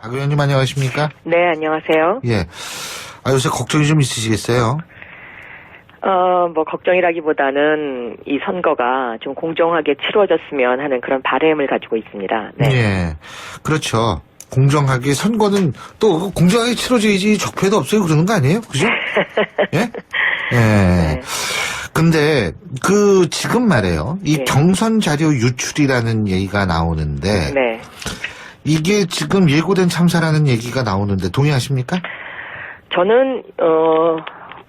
박 의원님 안녕하십니까? 네, 안녕하세요. 예. 요새 걱정이 좀 있으시겠어요? 걱정이라기보다는 이 선거가 좀 공정하게 치러졌으면 하는 그런 바람을 가지고 있습니다. 네. 예. 그렇죠. 공정하게 선거는 또 공정하게 치러져야지 적폐도 없어요 그러는 거 아니에요? 그죠? 예? 예. 네. 근데 지금 말이에요. 이 네. 경선 자료 유출이라는 얘기가 나오는데 네. 이게 지금 예고된 참사라는 얘기가 나오는데 동의하십니까? 저는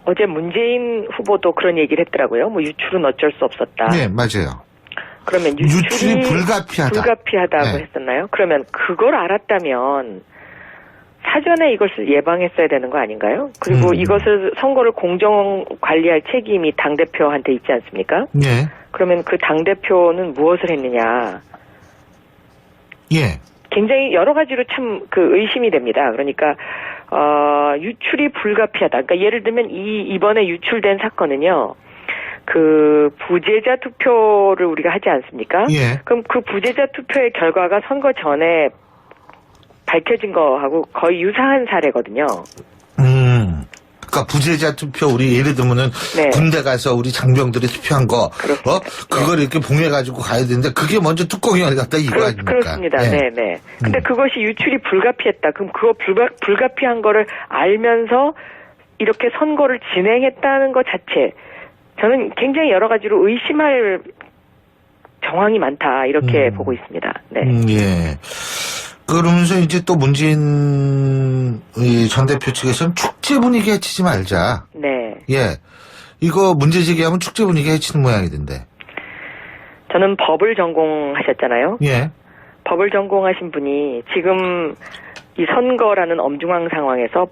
어제 문재인 후보도 그런 얘기를 했더라고요. 뭐 유출은 어쩔 수 없었다. 네, 맞아요. 그러면 유출이 불가피하다고 네. 했었나요? 그러면 그걸 알았다면 사전에 이것을 예방했어야 되는 거 아닌가요? 그리고 이것을 선거를 공정 관리할 책임이 당대표한테 있지 않습니까? 예. 그러면 그 당대표는 무엇을 했느냐? 예. 굉장히 여러 가지로 참 의심이 됩니다. 그러니까 유출이 불가피하다. 그러니까 예를 들면 이번에 유출된 사건은요. 부재자 투표를 우리가 하지 않습니까? 예. 그럼 그 부재자 투표의 결과가 선거 전에 밝혀진 거하고 거의 유사한 사례거든요. 그러니까 부재자 투표 우리 예를 들면은 네. 군대 가서 우리 장병들이 투표한 거, 그렇습니다. 그걸 이렇게 봉해가지고 가야 되는데 그게 먼저 뚜껑이 어디 갔다 이거 아닙니까? 그렇습니다. 네. 근데 그것이 유출이 불가피했다. 그럼 그거 불가피한 거를 알면서 이렇게 선거를 진행했다는 것 자체, 저는 굉장히 여러 가지로 의심할 정황이 많다 이렇게 보고 있습니다. 네. 예. 그러면서 이제 또 문재인 전 대표 측에서는 축제 분위기 해치지 말자. 네. 예. 이거 문제 제기하면 축제 분위기 해치는 모양이던데. 저는 법을 전공하셨잖아요. 예. 법을 전공하신 분이 지금 이 선거라는 엄중한 상황에서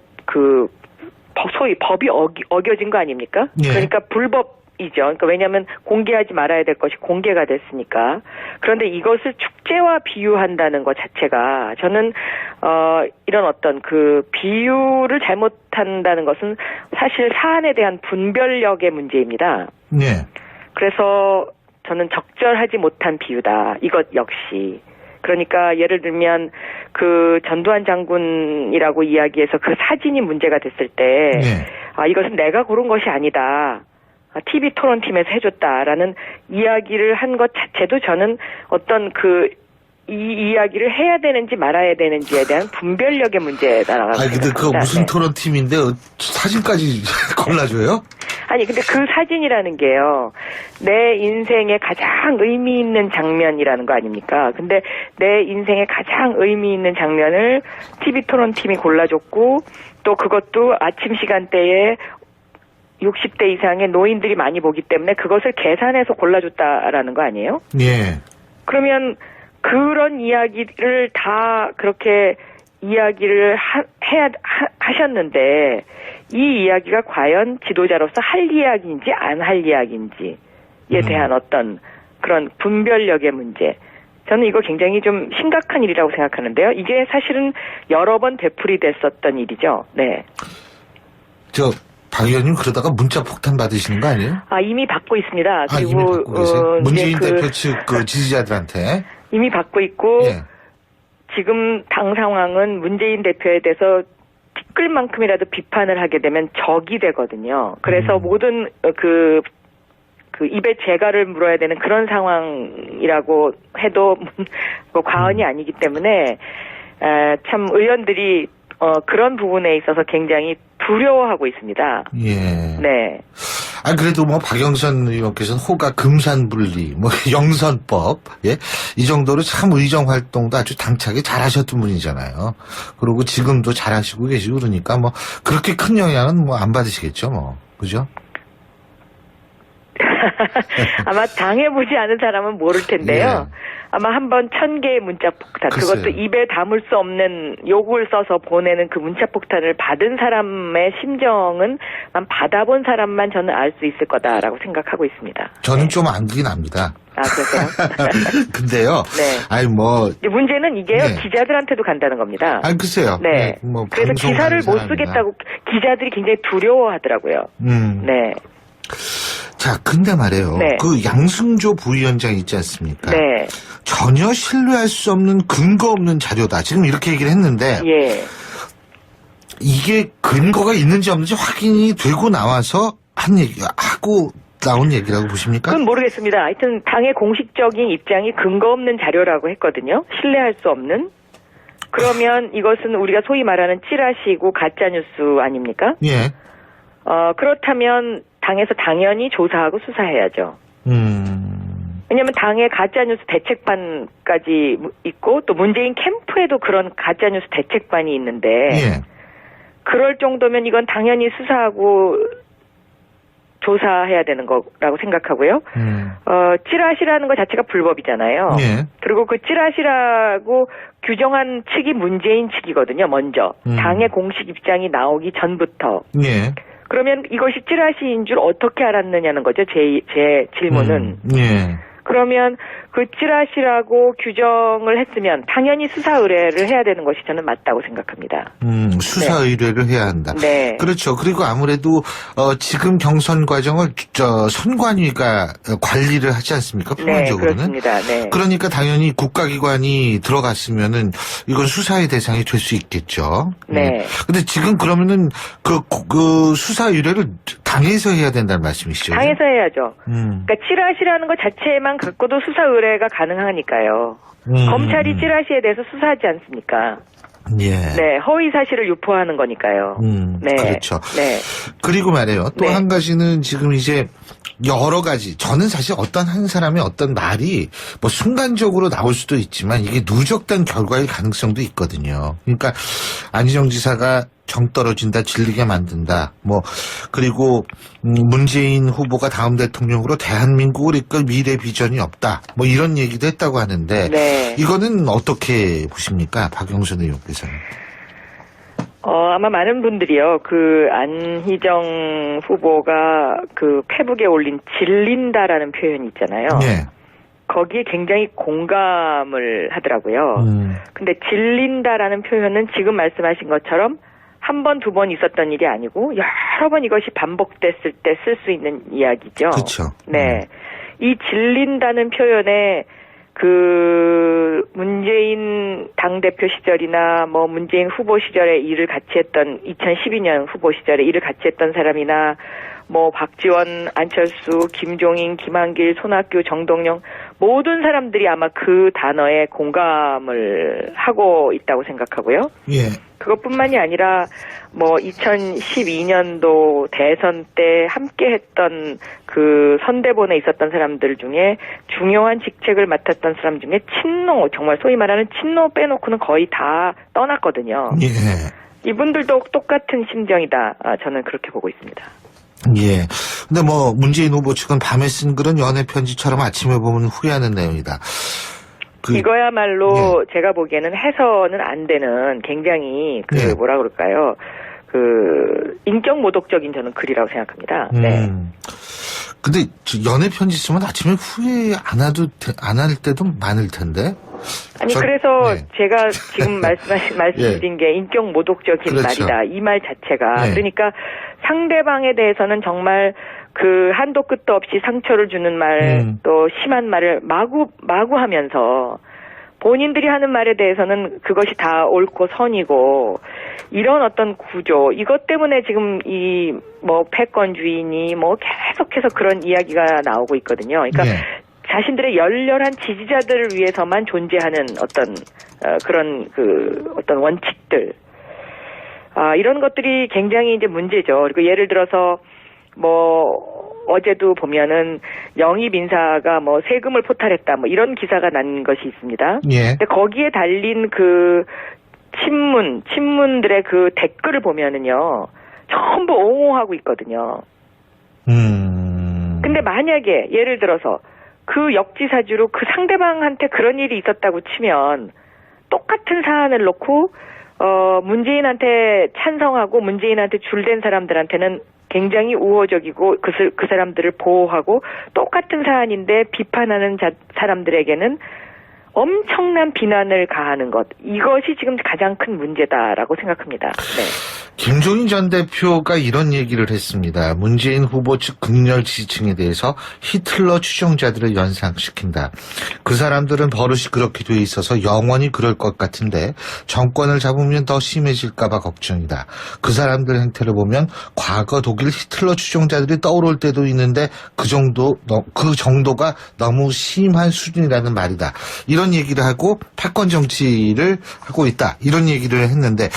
소위 법이 어겨진 거 아닙니까? 예. 그러니까 불법이죠. 그러니까 왜냐하면 공개하지 말아야 될 것이 공개가 됐으니까. 그런데 이것을 축제와 비유한다는 것 자체가 저는 이런 어떤 비유를 잘못한다는 것은 사실 사안에 대한 분별력의 문제입니다. 예. 그래서 저는 적절하지 못한 비유다. 이것 역시. 그러니까 예를 들면 전두환 장군이라고 이야기해서 그 사진이 문제가 됐을 때 이것은 내가 고른 것이 아니다. TV 토론팀에서 해줬다라는 이야기를 한 것 자체도 저는 어떤 이 이야기를 해야 되는지 말아야 되는지에 대한 분별력의 문제다라고 생각합니다. 근데 그거 무슨 토론팀인데 사진까지 골라줘요? 아니, 근데 그 사진이라는 게요, 내 인생에 가장 의미 있는 장면이라는 거 아닙니까? 근데 내 인생에 가장 의미 있는 장면을 TV 토론팀이 골라줬고, 또 그것도 아침 시간대에 60대 이상의 노인들이 많이 보기 때문에 그것을 계산해서 골라줬다라는 거 아니에요? 예. 그러면 그런 이야기를 다 그렇게 이야기를 하셨는데 이 이야기가 과연 지도자로서 할 이야기인지 안 할 이야기인지에 대한 어떤 그런 분별력의 문제. 저는 이거 굉장히 좀 심각한 일이라고 생각하는데요. 이게 사실은 여러 번 되풀이 됐었던 일이죠. 네. 박 의원님 그러다가 문자 폭탄 받으시는 거 아니에요? 이미 받고 있습니다. 그리고 이미 받고 계세요? 문재인 대표 측 지지자들한테 이미 받고 있고 예. 지금 당 상황은 문재인 대표에 대해서 티끌만큼이라도 비판을 하게 되면 적이 되거든요. 그래서 모든 입에 재갈을 물어야 되는 그런 상황이라고 해도 과언이 아니기 때문에 참 의원들이 그런 부분에 있어서 굉장히 두려워하고 있습니다. 예. 네. 그래도 박영선 의원께서는 호가 금산분리, 영선법, 예? 이 정도로 참 의정 활동도 아주 당차게 잘하셨던 분이잖아요. 그리고 지금도 잘하시고 계시고 그러니까 그렇게 큰 영향은 안 받으시겠죠, 그죠? 아마 당해보지 않은 사람은 모를 텐데요. 예. 아마 한번 1000개의 문자폭탄, 글쎄요. 그것도 입에 담을 수 없는 욕을 써서 보내는 그 문자폭탄을 받은 사람의 심정은 받아본 사람만 저는 알 수 있을 거다라고 생각하고 있습니다. 저는 좀 안긴 압니다. 그러세요? 근데요. 네. 문제는 이게요, 네. 기자들한테도 간다는 겁니다. 글쎄요. 네. 그래서 기사를 못 쓰겠다고 기자들이 굉장히 두려워하더라고요. 네. 자, 근데 말이에요. 네. 그 양승조 부위원장 있지 않습니까? 네. 전혀 신뢰할 수 없는 근거 없는 자료다. 지금 이렇게 얘기를 했는데 예. 이게 근거가 있는지 없는지 확인이 되고 나와서 한 얘기 하고 나온 얘기라고 보십니까? 그건 모르겠습니다. 하여튼 당의 공식적인 입장이 근거 없는 자료라고 했거든요. 신뢰할 수 없는. 그러면 이것은 우리가 소위 말하는 찌라시고 가짜뉴스 아닙니까? 예. 그렇다면 당에서 당연히 조사하고 수사해야죠. 왜냐하면 당의 가짜뉴스 대책반까지 있고 또 문재인 캠프에도 그런 가짜뉴스 대책반이 있는데 예. 그럴 정도면 이건 당연히 수사하고 조사해야 되는 거라고 생각하고요. 찌라시라는 것 자체가 불법이잖아요. 예. 그리고 그 찌라시라고 규정한 측이 문재인 측이거든요. 먼저 당의 공식 입장이 나오기 전부터. 예. 그러면 이것이 찌라시인 줄 어떻게 알았느냐는 거죠. 제 질문은. 예. 그러면 그 찌라시라고 규정을 했으면 당연히 수사 의뢰를 해야 되는 것이 저는 맞다고 생각합니다. 수사 의뢰를 해야 한다. 네. 그렇죠. 그리고 아무래도 지금 경선 과정을 선관위가 관리를 하지 않습니까? 표면적으로는. 네, 그렇습니다. 네. 그러니까 당연히 국가기관이 들어갔으면은 이건 수사의 대상이 될 수 있겠죠. 네. 근데 지금 그러면은 그 수사 의뢰를 당에서 해야 된다는 말씀이시죠? 당에서 해야죠. 그러니까 찌라시라는 것 자체만 갖고도 수사 의뢰가 가능하니까요. 검찰이 찌라시에 대해서 수사하지 않습니까? 예. 네, 허위 사실을 유포하는 거니까요. 네. 그렇죠. 네. 그리고 말이에요. 또 네. 한 가지는 지금 이제 여러 가지. 저는 사실 어떤 한 사람의 어떤 말이 뭐 순간적으로 나올 수도 있지만 이게 누적된 결과일 가능성도 있거든요. 그러니까 안희정 지사가 정 떨어진다, 질리게 만든다. 뭐 그리고 문재인 후보가 다음 대통령으로 대한민국을 이끌 미래 비전이 없다. 뭐 이런 얘기도 했다고 하는데 네. 이거는 어떻게 보십니까, 박영선 의원께서는? 아마 많은 분들이요, 그 안희정 후보가 그 페북에 올린 질린다라는 표현이 있잖아요. 네. 거기에 굉장히 공감을 하더라고요. 근데 질린다라는 표현은 지금 말씀하신 것처럼 한 번, 두 번 있었던 일이 아니고 여러 번 이것이 반복됐을 때 쓸 수 있는 이야기죠. 그렇죠. 네. 이 질린다는 표현에 그 문재인 당대표 시절이나 뭐 문재인 후보 시절에 일을 같이 했던 2012년 후보 시절에 일을 같이 했던 사람이나 뭐 박지원, 안철수, 김종인, 김한길, 손학규, 정동영 모든 사람들이 아마 그 단어에 공감을 하고 있다고 생각하고요. 예. 그것뿐만이 아니라 뭐 2012년도 대선 때 함께 했던 그 선대본에 있었던 사람들 중에 중요한 직책을 맡았던 사람 중에 친노, 정말 소위 말하는 친노 빼놓고는 거의 다 떠났거든요. 예. 이분들도 똑같은 심정이다. 저는 그렇게 보고 있습니다. 예. 근데 뭐 문재인 후보 측은 밤에 쓴 글은 연애 편지처럼 아침에 보면 후회하는 내용이다. 이거야말로 제가 보기에는 해서는 안 되는 굉장히 뭐라 그럴까요? 그 인격 모독적인 저는 글이라고 생각합니다. 네. 근데 연애 편지 쓰면 아침에 후회 안 할 때도 많을 텐데. 아니 그래서 제가 지금 말씀드린 게 인격 모독적인 그렇죠. 말이다. 이 말 자체가 그러니까 상대방에 대해서는 정말 그 한도 끝도 없이 상처를 주는 말 또 심한 말을 마구 하면서 본인들이 하는 말에 대해서는 그것이 다 옳고 선이고 이런 어떤 구조 이것 때문에 지금 이 뭐 패권주의니 뭐 계속해서 그런 이야기가 나오고 있거든요. 그러니까 자신들의 열렬한 지지자들을 위해서만 존재하는 어떤 그런 그 어떤 원칙들 이런 것들이 굉장히 이제 문제죠. 그리고 예를 들어서 뭐 어제도 보면은 영입 인사가 뭐 세금을 포탈했다 뭐 이런 기사가 난 것이 있습니다. 예. 근데 거기에 달린 그 친문들의 그 댓글을 보면은요 전부 옹호하고 있거든요. 근데 만약에 예를 들어서 그 역지사지로 그 상대방한테 그런 일이 있었다고 치면 똑같은 사안을 놓고 문재인한테 찬성하고 문재인한테 줄댄 사람들한테는 굉장히 우호적이고 그 사람들을 보호하고 똑같은 사안인데 비판하는 사람들에게는 엄청난 비난을 가하는 것. 이것이 지금 가장 큰 문제다라고 생각합니다. 네. 김종인 전 대표가 이런 얘기를 했습니다. 문재인 후보 측 극렬 지지층에 대해서 히틀러 추종자들을 연상시킨다. 그 사람들은 버릇이 그렇게 돼 있어서 영원히 그럴 것 같은데 정권을 잡으면 더 심해질까 봐 걱정이다. 그 사람들 행태를 보면 과거 독일 히틀러 추종자들이 떠오를 때도 있는데 그 정도가 너무 심한 수준이라는 말이다. 이런 얘기를 하고 패권 정치를 하고 있다. 이런 얘기를 했는데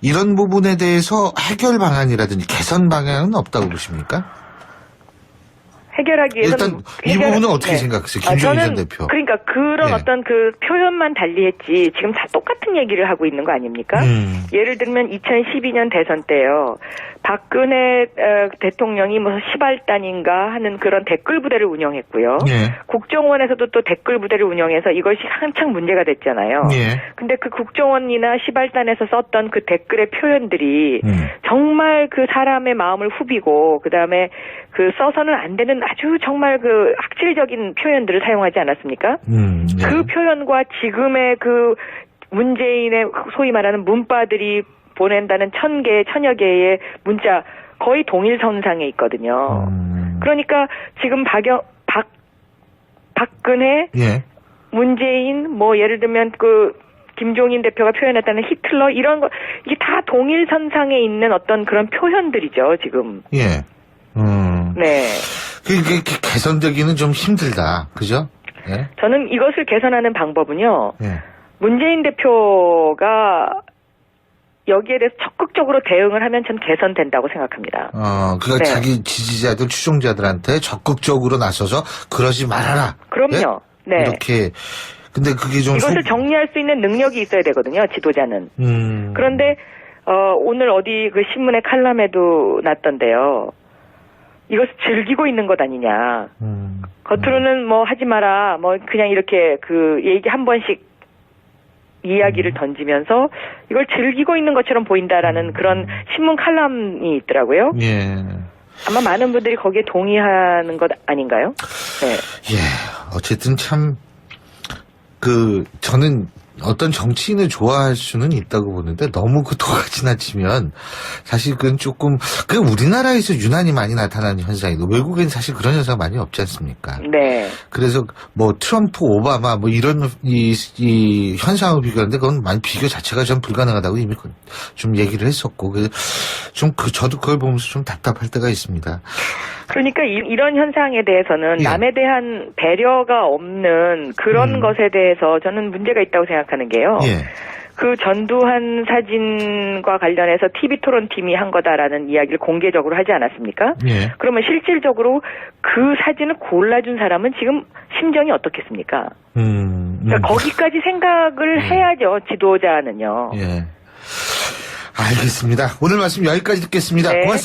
이런 부분에 대해서 해결 방안이라든지 개선 방향은 없다고 보십니까? 해결하기에는 일단 이 부분은 어떻게 생각하세요? 김종인 전 대표. 그러니까 그런 네. 어떤 그 표현만 달리했지 지금 다 똑같은 얘기를 하고 있는 거 아닙니까? 예를 들면 2012년 대선 때요. 박근혜 대통령이 뭐 시발단인가 하는 그런 댓글 부대를 운영했고요. 예. 국정원에서도 또 댓글 부대를 운영해서 이것이 한창 문제가 됐잖아요. 예. 근데 그 국정원이나 시발단에서 썼던 그 댓글의 표현들이 정말 그 사람의 마음을 후비고 그다음에 그 써서는 안 되는 아주 정말 그 학질적인 표현들을 사용하지 않았습니까? 예. 그 표현과 지금의 그 문재인의 소위 말하는 문바들이 보낸다는 1000개, 1000여 개의 문자 거의 동일선상에 있거든요. 그러니까 지금 박근혜, 예. 문재인, 뭐 예를 들면 그 김종인 대표가 표현했다는 히틀러 이런 거 이게 다 동일선상에 있는 어떤 그런 표현들이죠, 지금. 예. 네. 그게 개선되기는 좀 힘들다. 그죠? 예. 저는 이것을 개선하는 방법은요. 예. 문재인 대표가 여기에 대해서 적극적으로 대응을 하면 전 개선된다고 생각합니다. 그러니까 네. 자기 지지자들, 추종자들한테 적극적으로 나서서 그러지 말아라. 그럼요. 예? 네. 이렇게. 근데 그게 좀 이것을 정리할 수 있는 능력이 있어야 되거든요, 지도자는. 그런데 오늘 어디 그 신문의 칼럼에도 났던데요. 이것을 즐기고 있는 것 아니냐. 겉으로는 뭐 하지 마라. 뭐 그냥 이렇게 그 얘기 한 번씩 이야기를 던지면서 이걸 즐기고 있는 것처럼 보인다라는 그런 신문 칼럼이 있더라고요. 예. 아마 많은 분들이 거기에 동의하는 것 아닌가요? 네. 예. 어쨌든 참, 저는 어떤 정치인을 좋아할 수는 있다고 보는데 너무 그 도가 지나치면 사실 그건 조금, 그 우리나라에서 유난히 많이 나타나는 현상이고 외국엔 사실 그런 현상 많이 없지 않습니까? 네. 그래서 뭐 트럼프, 오바마 뭐 이런 이 현상을 비교하는데 그건 많이 비교 자체가 좀 불가능하다고 이미 좀 얘기를 했었고 저도 그걸 보면서 좀 답답할 때가 있습니다. 그러니까 이런 현상에 대해서는 예. 남에 대한 배려가 없는 그런 것에 대해서 저는 문제가 있다고 생각하는 게요. 예. 그 전두환 사진과 관련해서 TV 토론팀이 한 거다라는 이야기를 공개적으로 하지 않았습니까? 예. 그러면 실질적으로 그 사진을 골라준 사람은 지금 심정이 어떻겠습니까? 그러니까 거기까지 생각을 해야죠, 지도자는요. 예. 알겠습니다. 오늘 말씀 여기까지 듣겠습니다. 네. 고맙습니다.